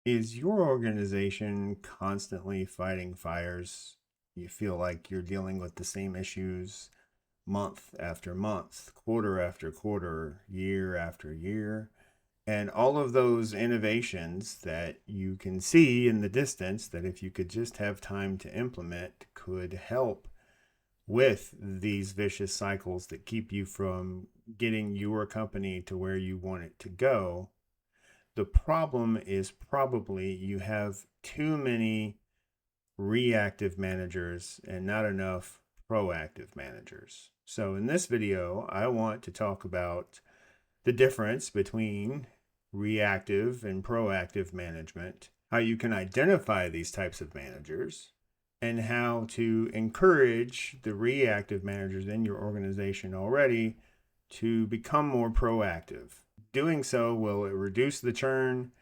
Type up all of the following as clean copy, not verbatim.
Is your organization constantly fighting fires? You feel like you're dealing with the same issues month after month, quarter after quarter, year after year. And all of those innovations that you can see in the distance, that if you could just have time to implement, could help with these vicious cycles that keep you from getting your company to where you want it to go. The problem is probably you have too many reactive managers and not enough proactive managers. So, in this video, I want to talk about the difference between reactive and proactive management, how you can identify these types of managers, and how to encourage the reactive managers in your organization already to become more proactive. Doing so will reduce the churn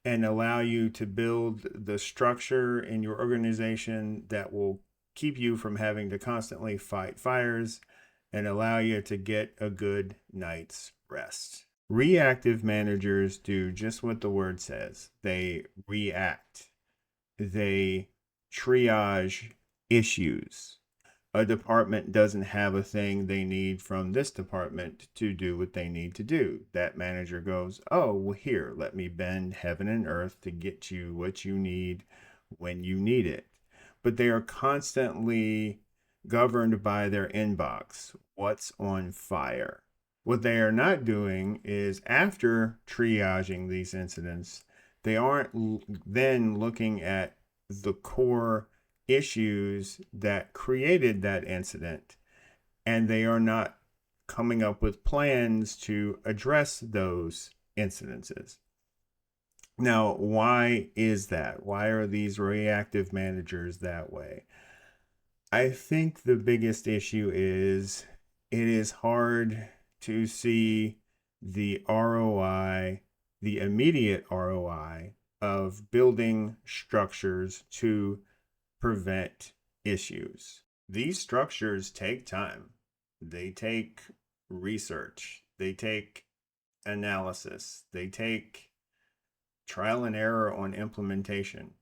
and allow you to build the structure in your organization that will keep you from having to constantly fight fires and allow you to get a good night's rest. Reactive managers do just what the word says. They react. They triage issues. A department doesn't have a thing they need from this department to do what they need to do. That manager goes, oh, well, here, let me bend heaven and earth to get you what you need when you need it. But they are constantly governed by their inbox. What's on fire? What they are not doing is after triaging these incidents, they aren't then looking at the core issues that created that incident, and they are not coming up with plans to address those incidences. Now, why is that? Why are these reactive managers that way? I think the biggest issue is it is hard to see the ROI, the immediate ROI of building structures to prevent issues. These structures take time, they take research, they take analysis, they take trial and error on implementation.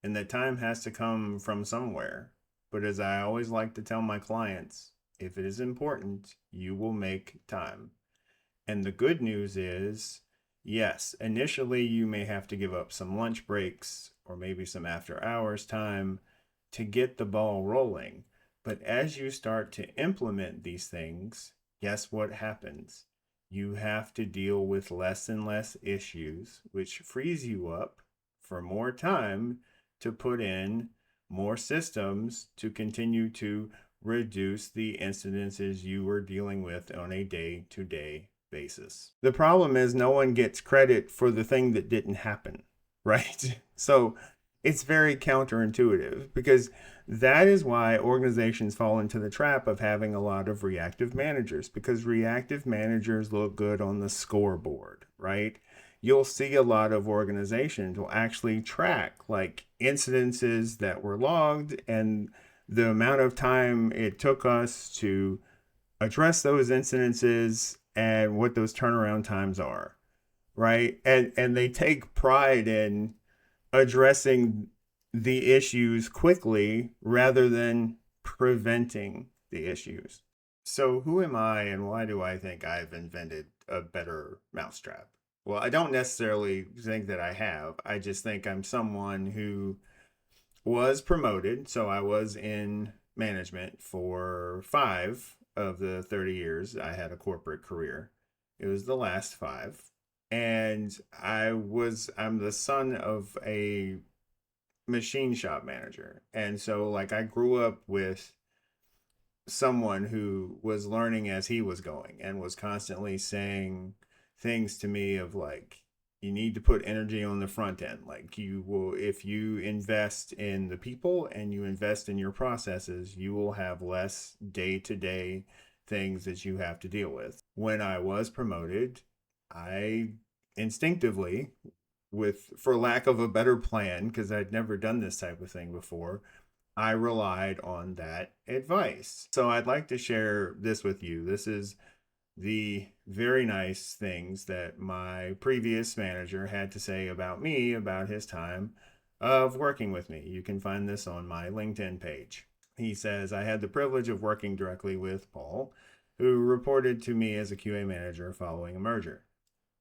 And the time has to come from somewhere. But as I always like to tell my clients, if it is important, you will make time. And the good news is, yes, initially you may have to give up some lunch breaks or maybe some after hours time to get the ball rolling. But as you start to implement these things, guess what happens? You have to deal with less and less issues, which frees you up for more time to put in more systems to continue to reduce the incidences you were dealing with on a day to day basis. The problem is no one gets credit for the thing that didn't happen, right? So it's very counterintuitive because that is why organizations fall into the trap of having a lot of reactive managers, because reactive managers look good on the scoreboard, right? You'll see a lot of organizations will actually track like incidences that were logged and the amount of time it took us to address those incidences and what those turnaround times are, right? And they take pride in addressing the issues quickly rather than preventing the issues. So, who am I and why do I think I've invented a better mousetrap? Well, I don't necessarily think that I have. I just think I'm someone who was promoted. So, I was in management for 5 of the 30 years I had a corporate career. It was the last 5. And I'm the son of a machine shop manager. And so like I grew up with someone who was learning as he was going and was constantly saying things to me of like you need to put energy on the front end. Like you will, if you invest in the people and you invest in your processes, you will have less day-to-day things that you have to deal with. When I was promoted, I instinctively, with for lack of a better plan, because I'd never done this type of thing before, I relied on that advice. So I'd like to share this with you. This is the very nice things that my previous manager had to say about me about his time of working with me. You can find this on my LinkedIn page. He says, I had the privilege of working directly with Paul, who reported to me as a QA manager following a merger.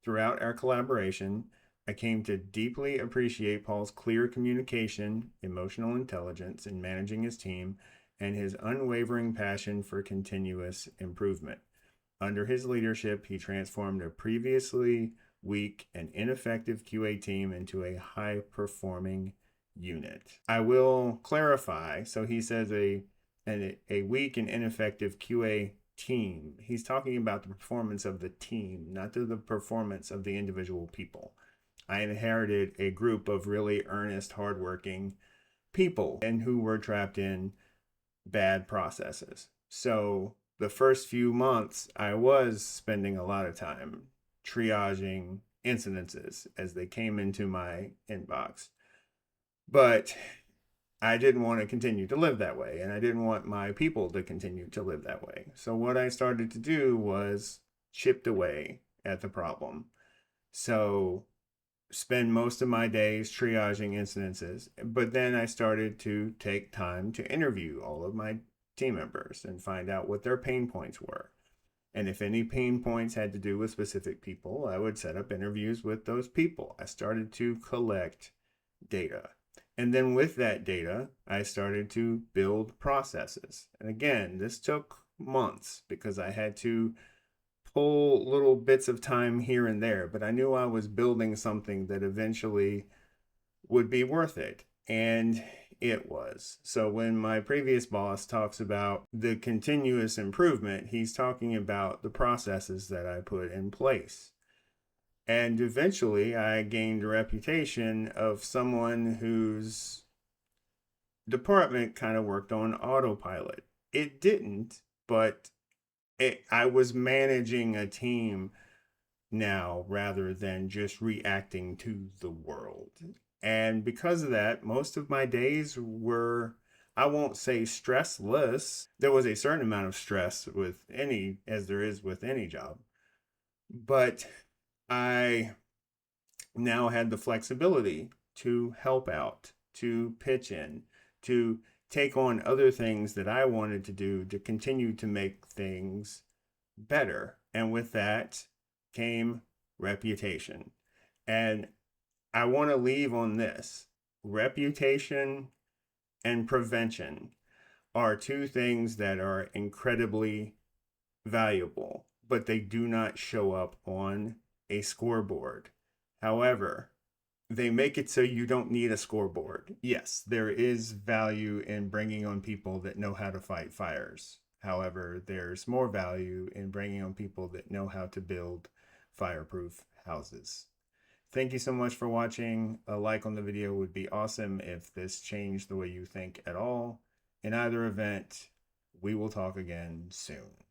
Throughout our collaboration, I came to deeply appreciate Paul's clear communication, emotional intelligence in managing his team, and his unwavering passion for continuous improvement. Under his leadership, he transformed a previously weak and ineffective QA team into a high performing unit. I will clarify. So he says a weak and ineffective QA team. He's talking about the performance of the team, not the performance of the individual people. I inherited a group of really earnest, hardworking people and who were trapped in bad processes. So the first few months, I was spending a lot of time triaging incidences as they came into my inbox. But I didn't want to continue to live that way, and I didn't want my people to continue to live that way. So what I started to do was chipped away at the problem. So spend most of my days triaging incidences, but then I started to take time to interview all of my team members and find out what their pain points were. And if any pain points had to do with specific people, I would set up interviews with those people. I started to collect data. And then with that data, I started to build processes. And again, this took months because I had to pull little bits of time here and there, but I knew I was building something that eventually would be worth it. And it was. So when my previous boss talks about the continuous improvement, he's talking about the processes that I put in place. And eventually I gained a reputation of someone whose department kind of worked on autopilot. It didn't, but I was managing a team now rather than just reacting to the world. And because of that, most of my days were, I won't say stressless. There was a certain amount of stress with any, as there is with any job. But I now had the flexibility to help out, to pitch in, to take on other things that I wanted to do to continue to make things better. And with that came reputation. And I want to leave on this: reputation and prevention are two things that are incredibly valuable, but they do not show up on a scoreboard. However, they make it so you don't need a scoreboard. Yes, there is value in bringing on people that know how to fight fires. However, there's more value in bringing on people that know how to build fireproof houses. Thank you so much for watching. A like on the video would be awesome if this changed the way you think at all. In either event, we will talk again soon.